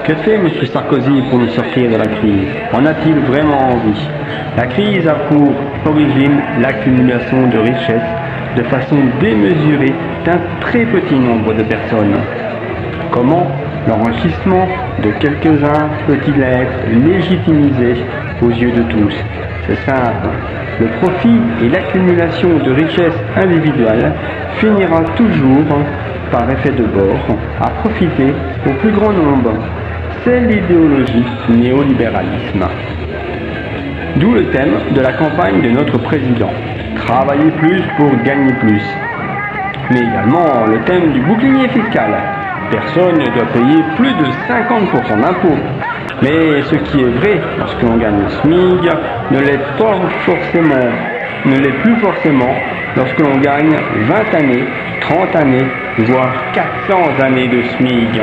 Que fait M. Sarkozy pour nous sortir de la crise? En a-t-il vraiment envie? La crise a pour origine l'accumulation de richesses de façon démesurée d'un très petit nombre de personnes. Comment l'enrichissement de quelques-uns peut-il être légitimisé aux yeux de tous? C'est simple. Le profit et l'accumulation de richesses individuelles finira toujours, par effet de bord, à profiter au plus grand nombre. C'est l'idéologie néolibéralisme. D'où le thème de la campagne de notre président. Travailler plus pour gagner plus. Mais également le thème du bouclier fiscal. Personne ne doit payer plus de 50% d'impôts. Mais ce qui est vrai lorsque l'on gagne le SMIC ne l'est plus forcément lorsque l'on gagne 20 années, 30 années, voire 400 années de SMIC.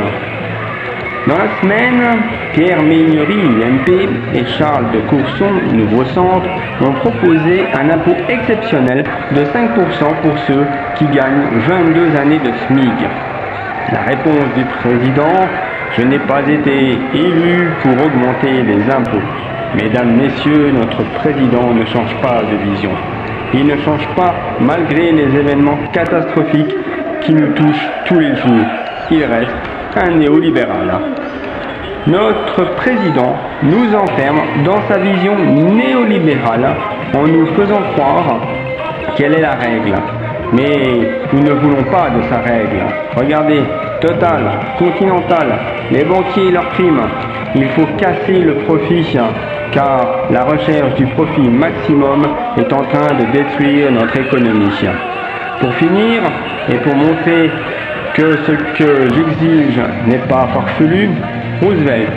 Dans la semaine, Pierre Méignery, UMP, et Charles de Courson, Nouveau Centre, ont proposé un impôt exceptionnel de 5% pour ceux qui gagnent 22 années de SMIC. La réponse du président: je n'ai pas été élu pour augmenter les impôts. Mesdames, Messieurs, notre président ne change pas de vision. Il ne change pas malgré les événements catastrophiques qui nous touchent tous les jours. Il reste un néolibéral. Notre président nous enferme dans sa vision néolibérale en nous faisant croire quelle est la règle. Mais nous ne voulons pas de sa règle. Regardez, Total, Continental, les banquiers et leurs primes. Il faut casser le profit, car la recherche du profit maximum est en train de détruire notre économie. Pour finir, et pour montrer que ce que j'exige n'est pas farfelu, Roosevelt,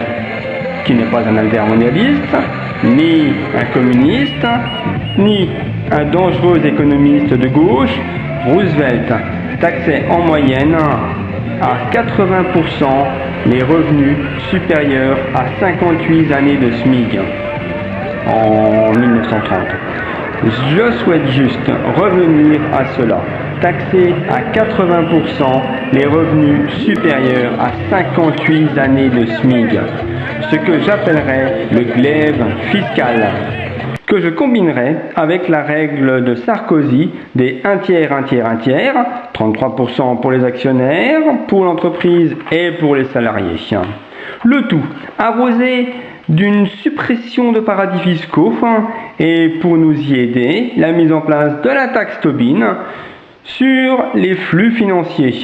qui n'est pas un altermondialiste, ni un communiste, ni un dangereux économiste de gauche, Roosevelt taxait en moyenne à 80% les revenus supérieurs à 58 années de SMIC en 1930. Je souhaite juste revenir à cela. Taxer à 80% les revenus supérieurs à 58 années de SMIC, ce que j'appellerais le glaive fiscal, que je combinerai avec la règle de Sarkozy des 1 tiers, 1 tiers, 1 tiers, 33% pour les actionnaires, pour l'entreprise et pour les salariés. Le tout arrosé d'une suppression de paradis fiscaux et pour nous y aider, la mise en place de la taxe Tobin sur les flux financiers.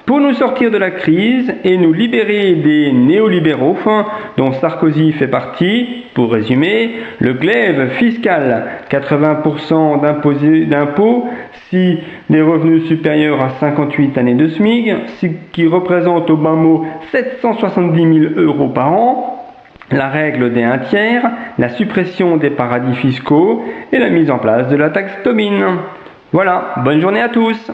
Pour nous sortir de la crise et nous libérer des néolibéraux dont Sarkozy fait partie, pour résumer, le glaive fiscal, 80% d'impôts si les revenus supérieurs à 58 années de SMIC, ce qui représente au bas mot 770 000 euros par an, la règle des 1 tiers, la suppression des paradis fiscaux et la mise en place de la taxe Tobin. Voilà, bonne journée à tous!